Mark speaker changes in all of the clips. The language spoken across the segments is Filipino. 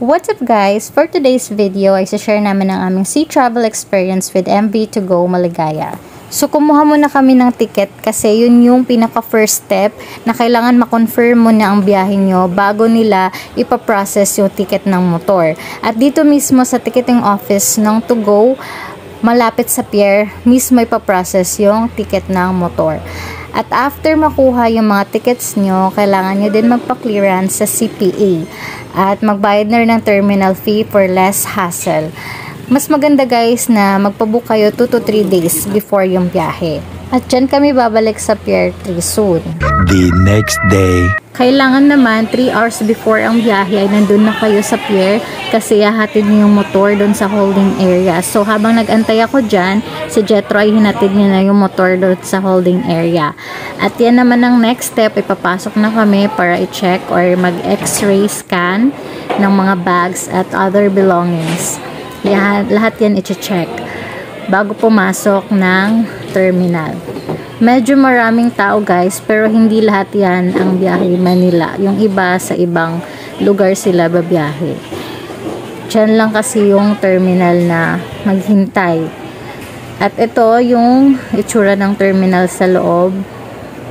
Speaker 1: what's up guys? For today's video ay share namin ang aming sea travel experience with MV2Go Maligaya. So kumuha muna kami ng ticket kasi yun yung pinaka first step na kailangan makonfirm mo na ang biyahe nyo bago nila ipaprocess yung ticket ng motor. At dito mismo sa ticketing office ng To-Go, malapit sa pier, mismo ipaprocess yung ticket ng motor. At after makuha yung mga tickets nyo, kailangan nyo din magpa-clearance sa CPA. At magbayad na rin ng terminal fee for less hassle. Mas maganda guys na magpabook kayo 2 to 3 days before yung biyahe. At dyan kami babalik sa Pier 3 soon.
Speaker 2: The next day.
Speaker 1: Kailangan naman 3 hours before ang biyahe ay nandun na kayo sa pier kasi hahatid niyo yung motor doon sa holding area. So habang nag-antay ako dyan, si Jetro ay hinatid niya na yung motor doon sa holding area. At yan naman ang next step, ipapasok na kami para i-check or mag-x-ray scan ng mga bags at other belongings. Yan, lahat yan i-check bago pumasok ng terminal. Medyo maraming tao guys, pero hindi lahat yan ang biyahe Manila. Yung iba sa ibang lugar sila babiyahe. Diyan lang kasi yung terminal na maghintay. At ito yung itsura ng terminal sa loob.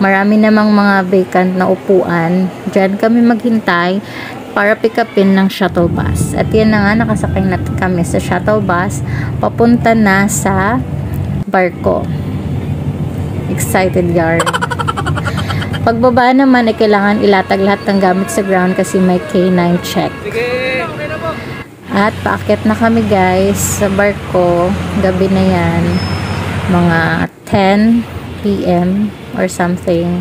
Speaker 1: Marami namang mga vacant na upuan. Diyan kami maghintay para pick upin ng shuttle bus. At yan na nga, nakasakay na kami sa shuttle bus papunta na sa barko. Excited yarn. Pagbaba naman ay kailangan ilatag lahat ng gamit sa ground kasi may K9 check. At paakyat na kami guys sa barko. Gabi na yan. Mga 10 PM or something.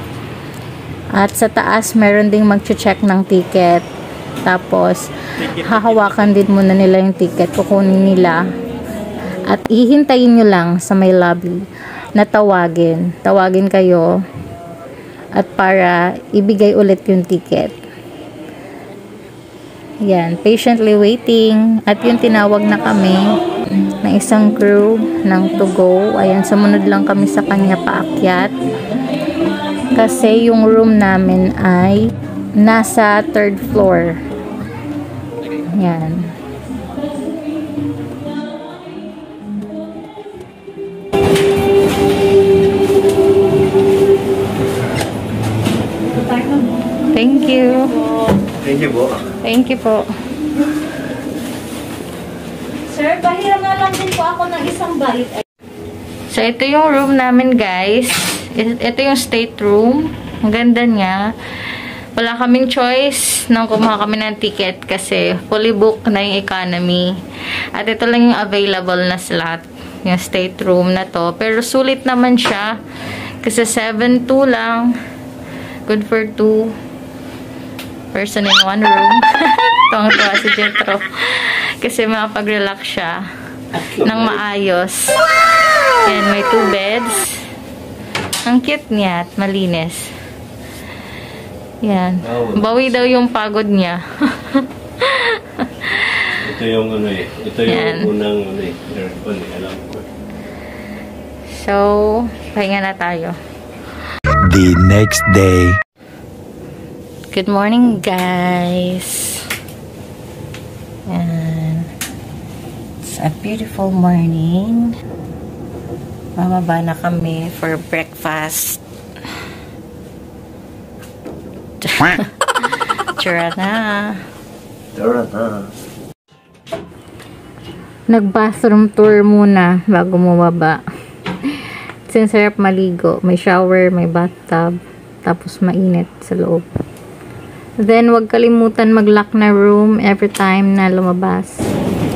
Speaker 1: At sa taas meron ding mag-check ng ticket. Tapos hahawakan din muna nila yung ticket, kukunin nila at hihintayin nyo lang sa may lobby na tawagin kayo at para ibigay ulit yung ticket. Yan, patiently waiting. At yung tinawag na kami ng isang crew ng To-Go. Ayan, sumunod lang kami sa kanya paakyat kasi yung room namin ay nasa 3rd floor. Yan. Thank you.
Speaker 2: Thank you po.
Speaker 1: Thank you po. Sir, pahiram na lang din po ako ng isang bite. So, ito yung room namin guys. Ito yung state room. Ang ganda niya. Wala kaming choice nang kumuha kami ng ticket kasi fully booked na yung economy. At ito lang yung available na slot. Yung state room na to. Pero sulit naman siya. Kasi 7-2 lang. Good for 2 person in one room. Tuwang-tuwa si Jetro. Kasi makapag-relax siya ng maayos. Yan, may 2 beds. Ang cute niya at malinis. Yan. Bawi daw yung pagod niya.
Speaker 2: Ito yung ano eh. Ito yung yan. Unang ano eh. Aircon eh. Alam ko.
Speaker 1: So, pahinga na tayo.
Speaker 2: The next day.
Speaker 1: Good morning guys. Yan. It's a beautiful morning. Bababa na kami for breakfast. Tsura na. Nag-bathroom tour muna bago bumaba. Sinsarap maligo. May shower, may bathtub. Tapos mainit sa loob. Then, wag kalimutan mag-lock na room every time na lumabas.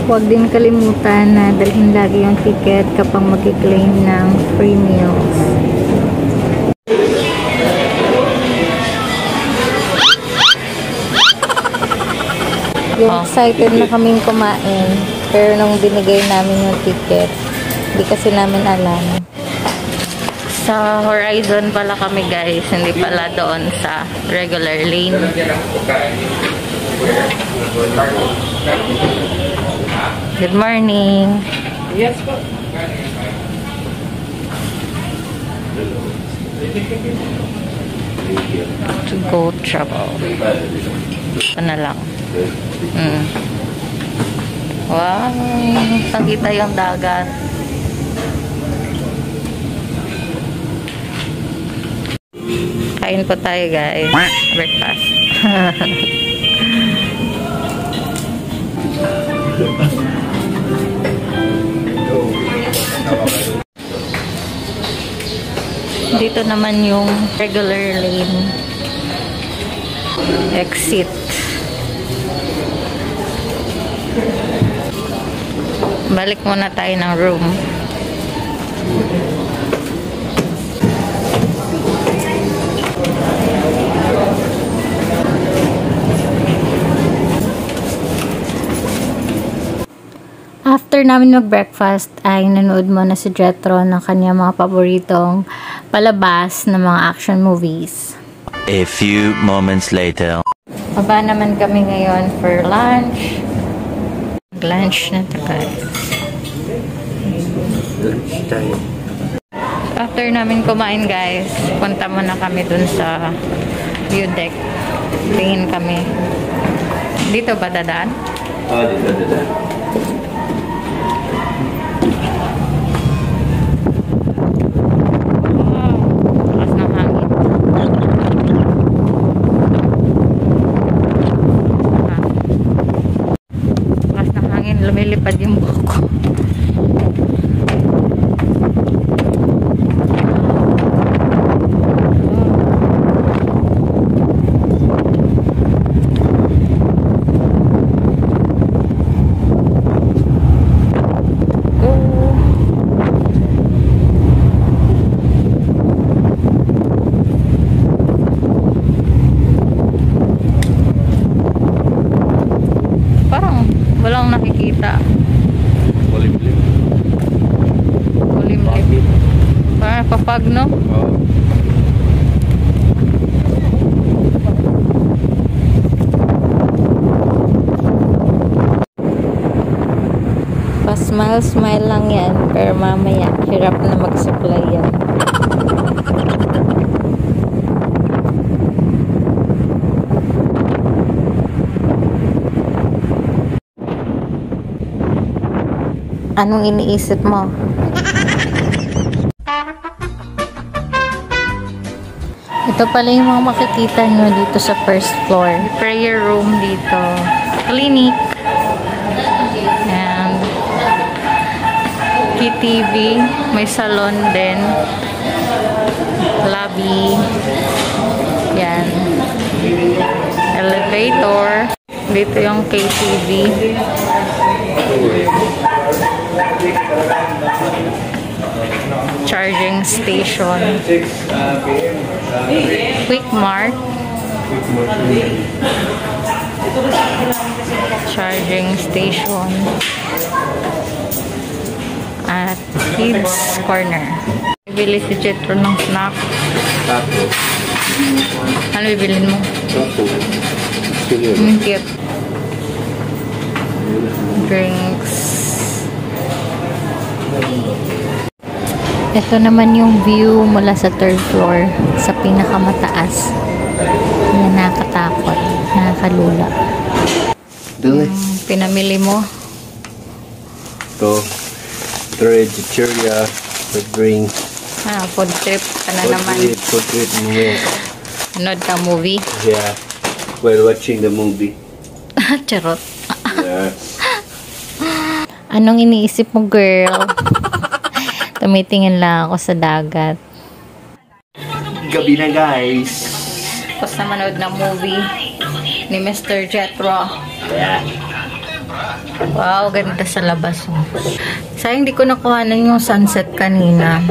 Speaker 1: Wag din kalimutan na dalhin lagi yung ticket kapag mag-claim ng free meals. Excited na kaming kumain pero nung binigay namin yung ticket hindi kasi namin alam sa Horizon pala kami guys, hindi pala doon sa regular lane. Good morning. Yes po. To go travel. Ito na lang. Wow, nakita yung dagat. Kain po tayo guys. Breakfast. Dito naman yung regular lane. Exit. Balik muna tayo ng room. After namin mag-breakfast ay nanood muna si Jethro ng kanyang mga paboritong palabas ng mga action movies.
Speaker 3: A few moments later.
Speaker 1: Baba naman kami ngayon for lunch. Lunch na to guys. After namin kumain guys, punta muna kami dun sa view deck. Tingin kami. Dito ba dadaan?
Speaker 2: Oh, dito dadaan.
Speaker 1: Lumilipad yung buhok ko. Parang walang nakikita.
Speaker 2: Kulimlim.
Speaker 1: Kulimlim. Parang papag, no?
Speaker 2: Oo.
Speaker 1: Pa-smile-smile lang yan. Pero mamaya, hirap na mag-supply yan. Anong iniisip mo? Ito pala yung mga makikita nyo dito sa first floor. Prayer room dito. Clinic. And KTV. May salon din. Lobby. Yan. Elevator. Dito yung KTV. Charging station. Quick Mart. Charging station. At Kids Corner. Bibili si Jethro ng snack.
Speaker 2: Tato.
Speaker 1: Ano bibilin mo?
Speaker 2: Tato.
Speaker 1: Cute. Drinks. Ito naman yung view mula sa third floor sa pinakamataas. Yan, nakakatakot, nakakalula. Pinamili mo?
Speaker 2: Ito. Chicheria. The drink.
Speaker 1: Food trip ka na naman.
Speaker 2: Food trip mo.
Speaker 1: Anood ka movie?
Speaker 2: Yeah. While watching the movie.
Speaker 1: Charot.
Speaker 2: Yeah.
Speaker 1: Anong iniisip mo, girl? Tumitingin lang ako sa dagat.
Speaker 2: Gabi na guys.
Speaker 1: Tapos na manood ng movie ni Mr. Jethro.
Speaker 2: Yeah.
Speaker 1: Wow, ganda sa labas. Sayang di ko nakuhanan yung sunset kanina.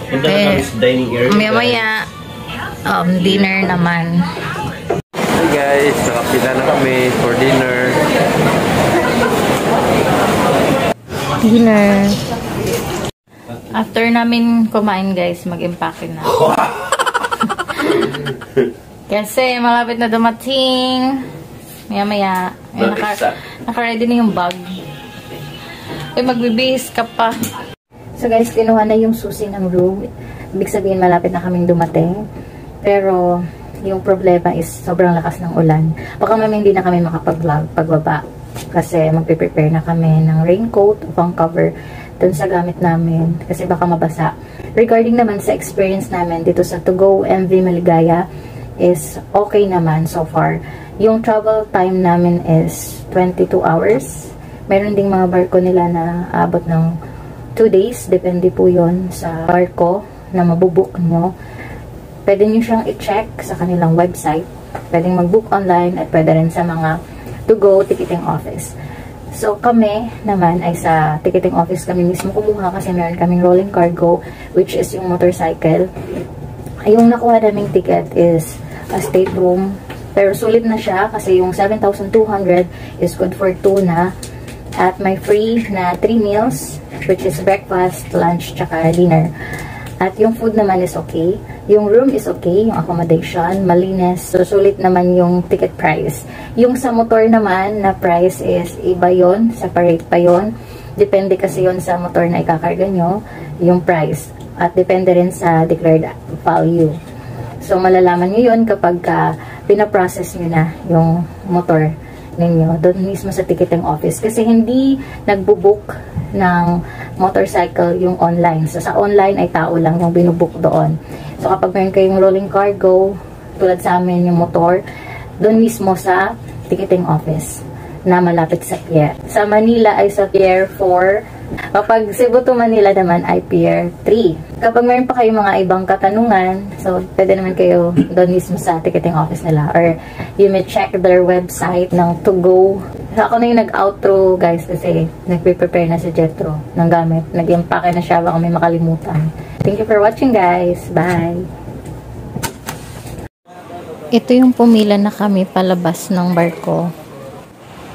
Speaker 2: Punta na kami sa dining area.
Speaker 1: Maya-maya, dinner naman.
Speaker 2: Hey guys, nakapila na kami for dinner.
Speaker 1: Dinner. After namin kumain guys, mag-impake na. Kasi malapit na dumating. Maya-maya. Naka-ready na yung bag. Magbibihis ka pa. So guys, kinuha na yung susi ng room. Ibig sabihin malapit na kaming dumating. Pero yung problema is sobrang lakas ng ulan. Baka mamaya hindi na kami makapag-vlog pagbaba. Kasi magpe-prepare na kami ng raincoat upang cover dun sa gamit namin. Kasi baka mabasa. Regarding naman sa experience namin dito sa To Go MV Maligaya is okay naman so far. Yung travel time namin is 22 hours. Meron ding mga barko nila na abot ng 2 days. Depende po yon sa barko na mabubook nyo. Pwede nyo siyang i-check sa kanilang website. Pwedeng mag-book online at pwede rin sa mga To Go ticketing office. So kami naman ay sa ticketing office kami mismo kumuha kasi meron kaming rolling cargo which is yung motorcycle. Yung nakuha naming ticket is a stateroom. Pero sulit na siya kasi yung 7,200 is good for 2 na. At may free na 3 meals which is breakfast, lunch, tsaka dinner. At yung food naman is okay. Yung room is okay. Yung accommodation, malinis. So, sulit naman yung ticket price. Yung sa motor naman na price is iba yon, separate pa yon. Depende kasi yon sa motor na ikakarga nyo, yung price. At depende rin sa declared value. So, malalaman nyo yun kapag pinaprocess nyo na yung motor ninyo doon mismo sa ticketing office. Kasi hindi nagbubook ng motorcycle yung online. So, sa online ay tao lang yung binubook doon. So, kapag meron kayong rolling cargo, tulad sa amin yung motor, doon mismo sa ticketing office na malapit sa pier. Sa Manila ay sa Pier 4. Kapag Cebu to Manila naman ay Pier 3. Kapag meron pa kayong mga ibang katanungan, so pwede naman kayo doon mismo sa ticketing office nila. Or you may check their website ng To Go. So ako na yung nag-outro guys kasi nagpe-prepare na si Jetro ng gamit. Nag-impake na siya baka may makalimutan. Thank you for watching guys. Bye! Ito yung pumila na kami palabas ng barko.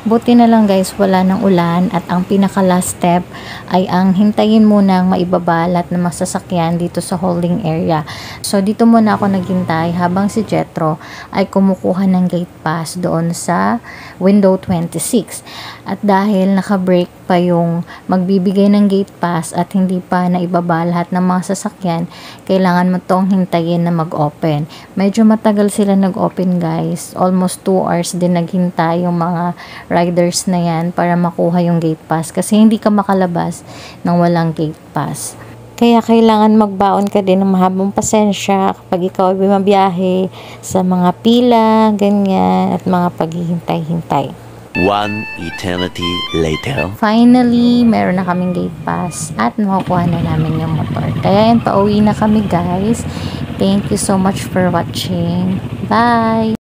Speaker 1: Buti na lang guys, wala ng ulan at ang pinaka last step ay ang hintayin munang maibabalat na masasakyan dito sa holding area. So dito muna ako naghintay habang si Jetro ay kumukuha ng gate pass doon sa window 26. At dahil naka-break pa yung magbibigay ng gate pass at hindi pa naibaba lahat ng mga sasakyan, kailangan mo tong hintayin na mag-open. Medyo matagal sila nag-open guys. Almost 2 hours din naghintay yung mga riders na yan para makuha yung gate pass kasi hindi ka makalabas nang walang gate pass. Kaya kailangan magbaon ka din ng mahabang pasensya kapag ikaw ay bumabiyahe sa mga pila, ganyan, at mga paghihintay-hintay.
Speaker 3: 1 eternity later.
Speaker 1: Finally, meron na kaming gate pass at makukuha na namin yung motor. Kaya yan, pauwi na kami guys. Thank you so much for watching. Bye!